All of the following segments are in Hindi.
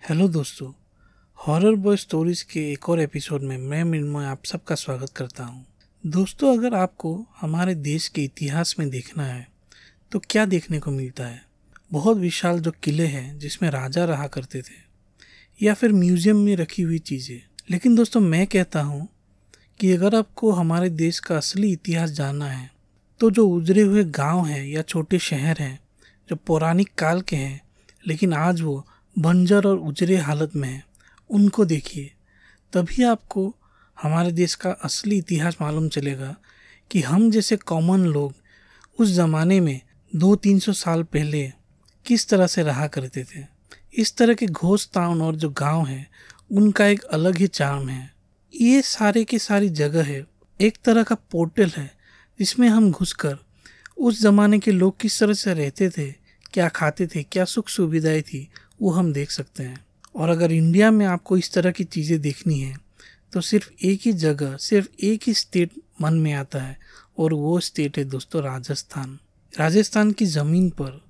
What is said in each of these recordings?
हेलो दोस्तों, हॉरर बॉय स्टोरीज के एक और एपिसोड में मैं मृण्मय आप सबका स्वागत करता हूं। दोस्तों, अगर आपको हमारे देश के इतिहास में देखना है तो क्या देखने को मिलता है? बहुत विशाल जो किले हैं जिसमें राजा रहा करते थे, या फिर म्यूजियम में रखी हुई चीज़ें। लेकिन दोस्तों, मैं कहता हूँ कि अगर आपको हमारे देश का असली इतिहास जानना है तो जो उजड़े हुए गाँव हैं या छोटे शहर हैं जो पौराणिक काल के हैं लेकिन आज वो बंजर और उजड़े हालत में है, उनको देखिए। तभी आपको हमारे देश का असली इतिहास मालूम चलेगा कि हम जैसे कॉमन लोग उस ज़माने में 200-300 साल पहले किस तरह से रहा करते थे। इस तरह के घोस्ट टाउन और जो गांव हैं उनका एक अलग ही चार्म है। ये सारे की सारी जगह है एक तरह का पोर्टल है जिसमें हम घुसकर उस ज़माने के लोग किस तरह से रहते थे, क्या खाते थे, क्या सुख सुविधाएं थी, वो हम देख सकते हैं। और अगर इंडिया में आपको इस तरह की चीज़ें देखनी है तो सिर्फ एक ही जगह, सिर्फ एक ही स्टेट मन में आता है और वो स्टेट है दोस्तों राजस्थान। राजस्थान की ज़मीन पर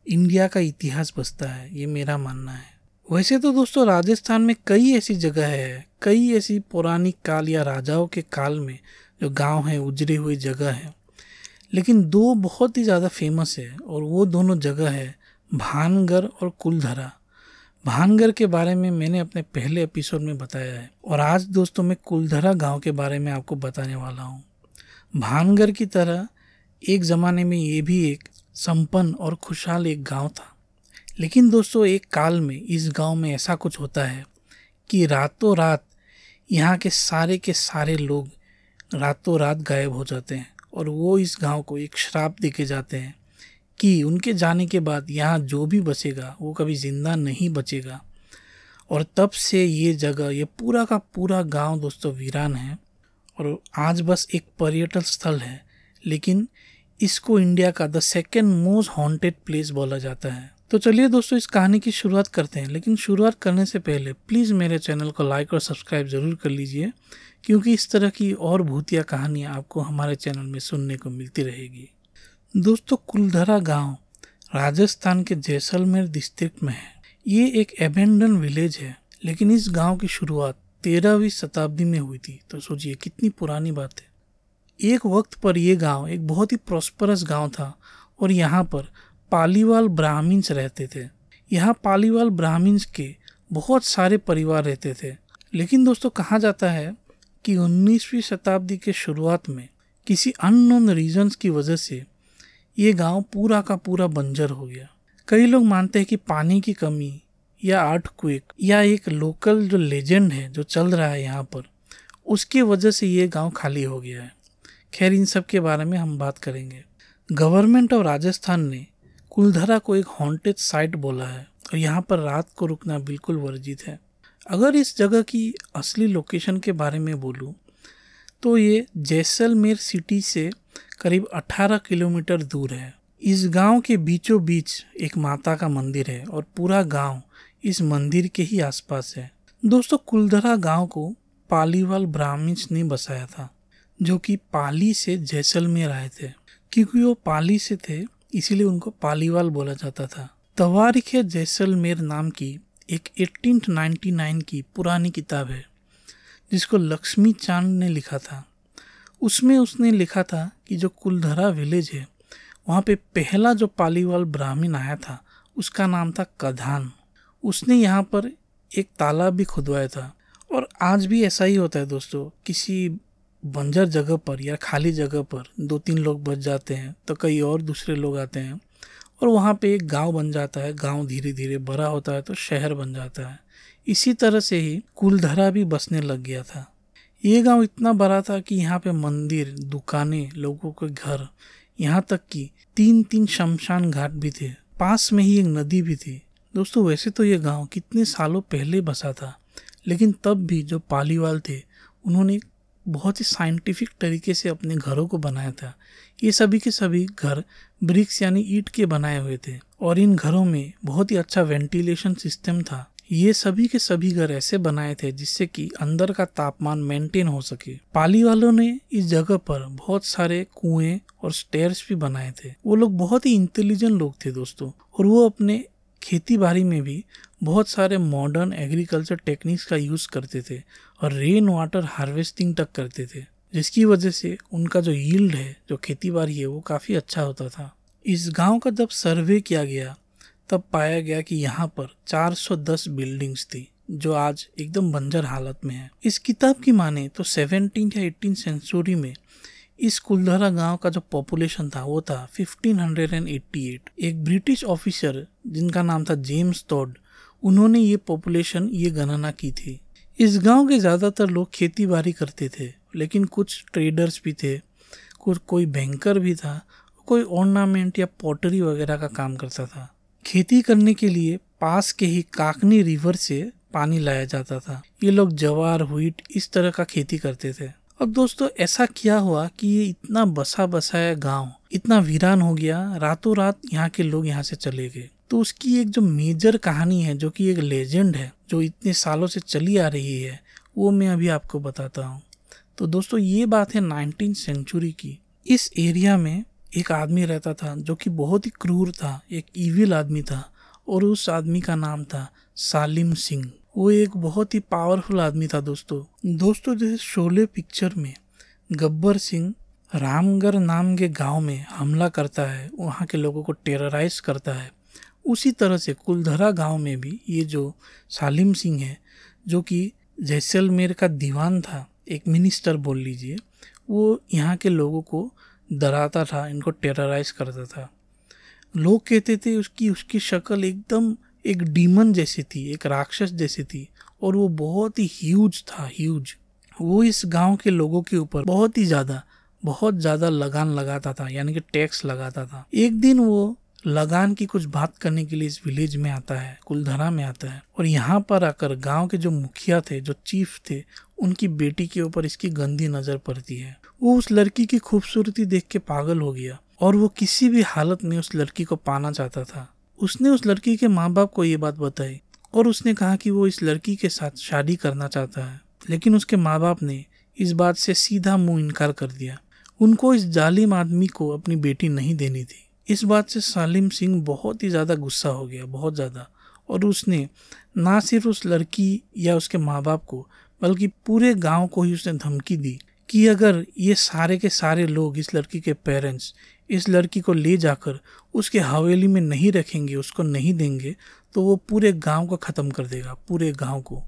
इंडिया का इतिहास बसता है, ये मेरा मानना है। वैसे तो दोस्तों राजस्थान में कई ऐसी जगह है, कई ऐसी पौराणिक काल या राजाओं के काल में जो गांव हैं, उजड़ी हुई जगह है, लेकिन दो बहुत ही ज़्यादा फेमस है और वो दोनों जगह है भानगढ़ और कुलधरा। भानगढ़ के बारे में मैंने अपने पहले एपिसोड में बताया है और आज दोस्तों मैं कुलधरा गांव के बारे में आपको बताने वाला हूँ। भानगढ़ की तरह एक ज़माने में ये भी एक संपन्न और खुशहाल एक गांव था, लेकिन दोस्तों एक काल में इस गांव में ऐसा कुछ होता है कि रातों रात यहाँ के सारे लोग रातों रात गायब हो जाते हैं और वो इस गांव को एक श्राप देके जाते हैं कि उनके जाने के बाद यहाँ जो भी बचेगा वो कभी ज़िंदा नहीं बचेगा। और तब से ये जगह, ये पूरा का पूरा गांव दोस्तों वीरान है और आज बस एक पर्यटन स्थल है, लेकिन इसको इंडिया का the second most haunted place बोला जाता है। तो चलिए दोस्तों इस कहानी की शुरुआत करते हैं, लेकिन शुरुआत करने से पहले प्लीज़ मेरे चैनल को लाइक और सब्सक्राइब ज़रूर कर लीजिए, क्योंकि इस तरह की और भूतिया कहानियाँ आपको हमारे चैनल में सुनने को मिलती रहेगी। दोस्तों कुलधरा गांव राजस्थान के जैसलमेर डिस्ट्रिक्ट में है। ये एक एबेंडन विलेज है, लेकिन इस गांव की शुरुआत 13वीं शताब्दी में हुई थी। तो सोचिए कितनी पुरानी बात है। एक वक्त पर यह गांव एक बहुत ही प्रॉस्परस गांव था और यहाँ पर पालीवाल ब्राह्मण्स रहते थे। यहाँ पालीवाल ब्राह्मण्स के बहुत सारे परिवार रहते थे। लेकिन दोस्तों कहा जाता है कि 19वीं शताब्दी के शुरुआत में किसी अननोन रीजन्स की वजह से ये गांव पूरा का पूरा बंजर हो गया। कई लोग मानते हैं कि पानी की कमी या अर्थक्वेक या एक लोकल जो लेजेंड है जो चल रहा है यहाँ पर, उसकी वजह से ये गांव खाली हो गया है। खैर इन सब के बारे में हम बात करेंगे। गवर्नमेंट ऑफ राजस्थान ने कुलधरा को एक हॉन्टेड साइट बोला है और यहाँ पर रात को रुकना बिल्कुल वर्जित है। अगर इस जगह की असली लोकेशन के बारे में बोलूँ तो ये जैसलमेर सिटी से करीब 18 किलोमीटर दूर है। इस गांव के बीचों बीच एक माता का मंदिर है और पूरा गांव इस मंदिर के ही आसपास है। दोस्तों कुलधरा गांव को पालीवाल ब्राह्मण्स ने बसाया था, जो कि पाली से जैसलमेर आए थे। क्योंकि वो पाली से थे इसीलिए उनको पालीवाल बोला जाता था। तवारीख जैसलमेर नाम की एक 1899 की पुरानी किताब है जिसको लक्ष्मी चांद ने लिखा था। उसमें उसने लिखा था कि जो कुलधरा विलेज है वहाँ पे पहला जो पालीवाल ब्राह्मण आया था उसका नाम था कधान। उसने यहाँ पर एक तालाब भी खुदवाया था। और आज भी ऐसा ही होता है दोस्तों, किसी बंजर जगह पर या खाली जगह पर 2-3 लोग बच जाते हैं तो कई और दूसरे लोग आते हैं और वहाँ पे एक गांव बन जाता है। गांव धीरे धीरे बड़ा होता है तो शहर बन जाता है। इसी तरह से ही कुलधरा भी बसने लग गया था। ये गांव इतना बड़ा था कि यहाँ पे मंदिर, दुकानें, लोगों के घर, यहाँ तक कि 3-3 शमशान घाट भी थे। पास में ही एक नदी भी थी। दोस्तों वैसे तो ये गांव कितने सालों पहले बसा था, लेकिन तब भी जो पालीवाल थे उन्होंने बहुत ही साइंटिफिक तरीके से अपने घरों को बनाया था। ये सभी के सभी घर ब्रिक्स यानी ईंट के बनाए हुए थे और इन घरों में बहुत ही अच्छा वेंटिलेशन सिस्टम था। ये सभी के सभी घर ऐसे बनाए थे जिससे कि अंदर का तापमान मेंटेन हो सके। पाली वालों ने इस जगह पर बहुत सारे कुएं और स्टेयर्स भी बनाए थे। वो लोग बहुत ही इंटेलिजेंट लोग थे दोस्तों, और वो अपने खेती बाड़ी में भी बहुत सारे मॉडर्न एग्रीकल्चर टेक्निक्स का यूज़ करते थे और रेन वाटर हार्वेस्टिंग तक करते थे, जिसकी वजह से उनका जो यील्ड है, जो खेती बाड़ी है, वो काफ़ी अच्छा होता था। इस गांव का जब सर्वे किया गया तब पाया गया कि यहाँ पर 410 बिल्डिंग्स थी जो आज एकदम बंजर हालत में है। इस किताब की माने तो 17 या 18 सेंचुरी में इस कुलधरा गांव का जो पॉपुलेशन था वो था 1588। एक ब्रिटिश ऑफिसर जिनका नाम था जेम्स टॉड, उन्होंने ये पॉपुलेशन ये गणना की थी। इस गांव के ज़्यादातर लोग खेती बाड़ी करते थे, लेकिन कुछ ट्रेडर्स भी थे, कोई बैंकर भी था, कोई ऑर्नामेंट या पॉटरी वगैरह का काम करता था। खेती करने के लिए पास के ही काकनी रिवर से पानी लाया जाता था। ये लोग जवार, व्हीट इस तरह का खेती करते थे। अब दोस्तों ऐसा क्या हुआ कि ये इतना बसा बसाया गांव इतना वीरान हो गया, रातों रात यहाँ के लोग यहाँ से चले गए। तो उसकी एक जो मेजर कहानी है, जो कि एक लेजेंड है, जो इतने सालों से चली आ रही है, वो मैं अभी आपको बताता हूँ। तो दोस्तों ये बात है 19th सेंचुरी की। इस एरिया में एक आदमी रहता था जो कि बहुत ही क्रूर था, एक इविल आदमी था, और उस आदमी का नाम था सालिम सिंह। वो एक बहुत ही पावरफुल आदमी था दोस्तों जैसे शोले पिक्चर में गब्बर सिंह रामगढ़ नाम के गांव में हमला करता है, वहाँ के लोगों को टेरराइज करता है, उसी तरह से कुलधरा गांव में भी ये जो सालिम सिंह है, जो कि जैसलमेर का दीवान था, एक मिनिस्टर बोल लीजिए, वो यहाँ के लोगों को डराता था, इनको टेरराइज करता था। लोग कहते थे उसकी शक्ल एकदम एक डीमन जैसी थी, एक राक्षस जैसी थी, और वो बहुत ही ह्यूज था, ह्यूज। वो इस गांव के लोगों के ऊपर बहुत ज़्यादा लगान लगाता था, यानी कि टैक्स लगाता था। एक दिन वो लगान की कुछ बात करने के लिए इस विलेज में आता है, कुलधरा में आता है, और यहाँ पर आकर गांव के जो मुखिया थे, जो चीफ थे, उनकी बेटी के ऊपर इसकी गंदी नजर पड़ती है। वो उस लड़की की खूबसूरती देख के पागल हो गया और वो किसी भी हालत में उस लड़की को पाना चाहता था। उसने उस लड़की के माँ बाप को ये बात बताई और उसने कहा कि वो इस लड़की के साथ शादी करना चाहता है, लेकिन उसके माँ बाप ने इस बात से सीधा मुंह इनकार कर दिया। उनको इस जालिम आदमी को अपनी बेटी नहीं देनी थी। इस बात से सालिम सिंह बहुत ही ज़्यादा गुस्सा हो गया, बहुत ज़्यादा, और उसने ना सिर्फ उस लड़की या उसके माँ बाप को बल्कि पूरे गांव को ही उसने धमकी दी कि अगर ये सारे के सारे लोग, इस लड़की के पेरेंट्स, इस लड़की को ले जाकर उसके हवेली में नहीं रखेंगे, उसको नहीं देंगे, तो वो पूरे गांव को ख़त्म कर देगा, पूरे गांव को।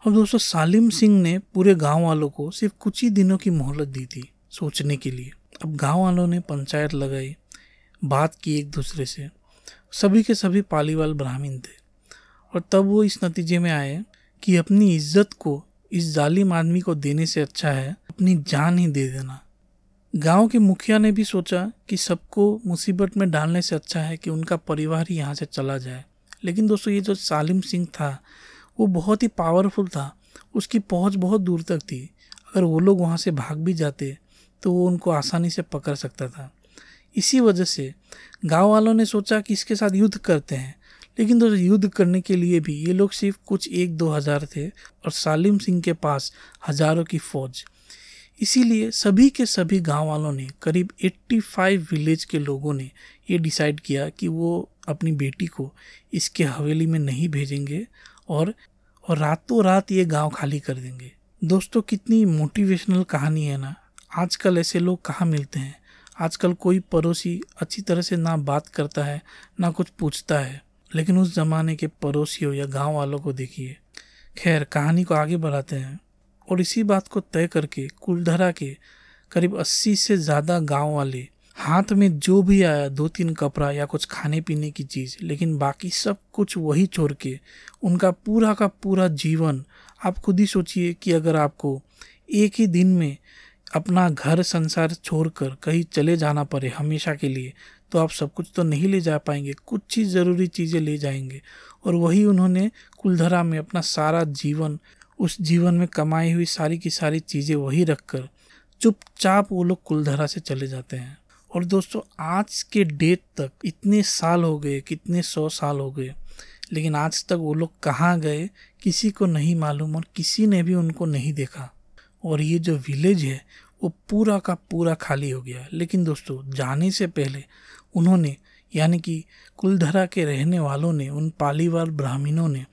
अब दोस्तों सालिम सिंह ने पूरे गांव वालों को सिर्फ कुछ ही दिनों की मोहलत दी थी सोचने के लिए। अब गांव वालों ने पंचायत लगाई, बात की एक दूसरे से, सभी के सभी पालीवाल ब्राह्मण थे, और तब वो इस नतीजे में आए कि अपनी इज्जत को इस जालिम आदमी को देने से अच्छा है अपनी जान ही दे देना। गांव के मुखिया ने भी सोचा कि सबको मुसीबत में डालने से अच्छा है कि उनका परिवार ही यहाँ से चला जाए। लेकिन दोस्तों ये जो सालिम सिंह था वो बहुत ही पावरफुल था, उसकी पहुँच बहुत दूर तक थी। अगर वो लोग वहाँ से भाग भी जाते तो वो उनको आसानी से पकड़ सकता था। इसी वजह से गांव वालों ने सोचा कि इसके साथ युद्ध करते हैं। लेकिन दोस्तों युद्ध करने के लिए भी ये लोग सिर्फ कुछ 1-2 हज़ार थे और सालिम सिंह के पास हज़ारों की फौज। इसीलिए सभी के सभी गांव वालों ने, करीब 85 विलेज के लोगों ने ये डिसाइड किया कि वो अपनी बेटी को इसके हवेली में नहीं भेजेंगे और रातों रात ये गांव खाली कर देंगे। दोस्तों कितनी मोटिवेशनल कहानी है ना। आजकल ऐसे लोग कहाँ मिलते हैं। आजकल कोई पड़ोसी अच्छी तरह से ना बात करता है, ना कुछ पूछता है, लेकिन उस ज़माने के पड़ोसियों या गांव वालों को देखिए। खैर कहानी को आगे बढ़ाते हैं और इसी बात को तय करके कुलधरा के करीब 80 से ज़्यादा गांव वाले हाथ में जो भी आया 2-3 कपड़ा या कुछ खाने पीने की चीज़, लेकिन बाकी सब कुछ वही छोड़ के उनका पूरा का पूरा जीवन, आप खुद ही सोचिए कि अगर आपको एक ही दिन में अपना घर संसार छोड़कर कहीं चले जाना पड़े हमेशा के लिए, तो आप सब कुछ तो नहीं ले जा पाएंगे, कुछ ही ज़रूरी चीज़ें ले जाएंगे। और वही उन्होंने कुलधरा में अपना सारा जीवन, उस जीवन में कमाई हुई सारी की सारी चीज़ें वही रखकर चुपचाप वो लोग कुलधरा से चले जाते हैं। और दोस्तों आज के डेट तक इतने साल हो गए, कितने 100 साल हो गए, लेकिन आज तक वो लोग कहाँ गए किसी को नहीं मालूम और किसी ने भी उनको नहीं देखा। और ये जो विलेज है वो पूरा का पूरा खाली हो गया। लेकिन दोस्तों जाने से पहले उन्होंने यानी कि कुलधरा के रहने वालों ने, उन पालीवाल ब्राह्मणों ने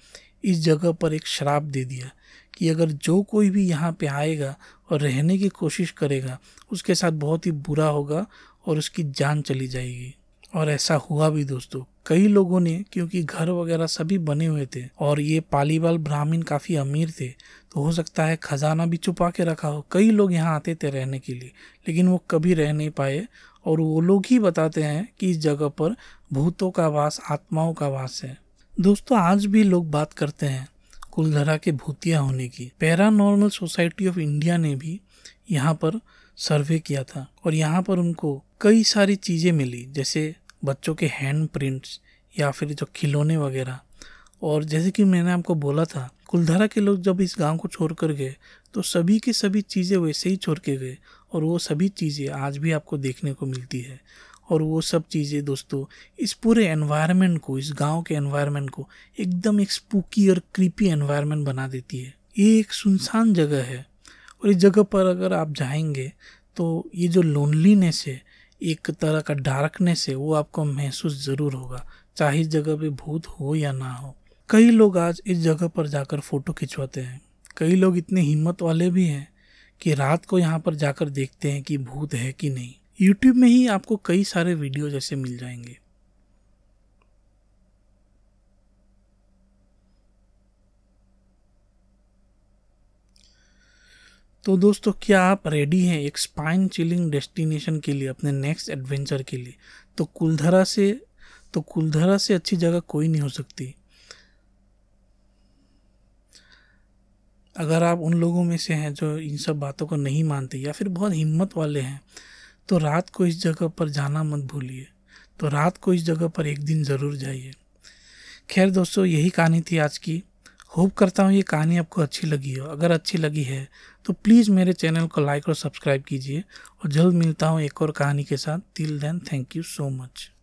इस जगह पर एक श्राप दे दिया कि अगर जो कोई भी यहाँ पे आएगा और रहने की कोशिश करेगा उसके साथ बहुत ही बुरा होगा और उसकी जान चली जाएगी। और ऐसा हुआ भी दोस्तों। कई लोगों ने, क्योंकि घर वगैरह सभी बने हुए थे और ये पालीवाल ब्राह्मण काफ़ी अमीर थे, तो हो सकता है खजाना भी छुपा के रखा हो। कई लोग यहाँ आते थे रहने के लिए, लेकिन वो कभी रह नहीं पाए। और वो लोग ही बताते हैं कि इस जगह पर भूतों का वास, आत्माओं का वास है। दोस्तों, आज भी लोग बात करते हैं कुलधरा के भूतिया होने की। पैरानॉर्मल सोसाइटी ऑफ इंडिया ने भी यहाँ पर सर्वे किया था और यहाँ पर उनको कई सारी चीज़ें मिली, जैसे बच्चों के हैंड प्रिंट्स या फिर जो खिलौने वगैरह। और जैसे कि मैंने आपको बोला था, कुलधरा के लोग जब इस गांव को छोड़कर गए तो सभी की सभी चीज़ें वैसे ही छोड़ के गए और वो सभी चीज़ें आज भी आपको देखने को मिलती है। और वो सब चीज़ें दोस्तों इस पूरे एनवायरनमेंट को, इस गांव के एनवायरनमेंट को एकदम एक स्पूकी और क्रीपी एनवायरनमेंट बना देती है। ये एक सुनसान जगह है और इस जगह पर अगर आप जाएंगे तो ये जो लोनलीनेस है, एक तरह का डार्कनेस है, वो आपको महसूस ज़रूर होगा, चाहे इस जगह पे भूत हो या ना हो। कई लोग आज इस जगह पर जाकर फ़ोटो खिंचवाते हैं। कई लोग इतने हिम्मत वाले भी हैं कि रात को यहाँ पर जाकर देखते हैं कि भूत है कि नहीं। यूट्यूब में ही आपको कई सारे वीडियो जैसे मिल जाएंगे। तो दोस्तों, क्या आप रेडी हैं एक स्पाइन चिलिंग डेस्टिनेशन के लिए, अपने नेक्स्ट एडवेंचर के लिए? तो कुलधरा से अच्छी जगह कोई नहीं हो सकती। अगर आप उन लोगों में से हैं जो इन सब बातों को नहीं मानते या फिर बहुत हिम्मत वाले हैं, तो रात को इस जगह पर जाना मत भूलिए। तो रात को इस जगह पर एक दिन ज़रूर जाइए। खैर दोस्तों, यही कहानी थी आज की। होप करता हूँ ये कहानी आपको अच्छी लगी हो। अगर अच्छी लगी है तो प्लीज़ मेरे चैनल को लाइक और सब्सक्राइब कीजिए और जल्द मिलता हूँ एक और कहानी के साथ। Till then, thank you so much.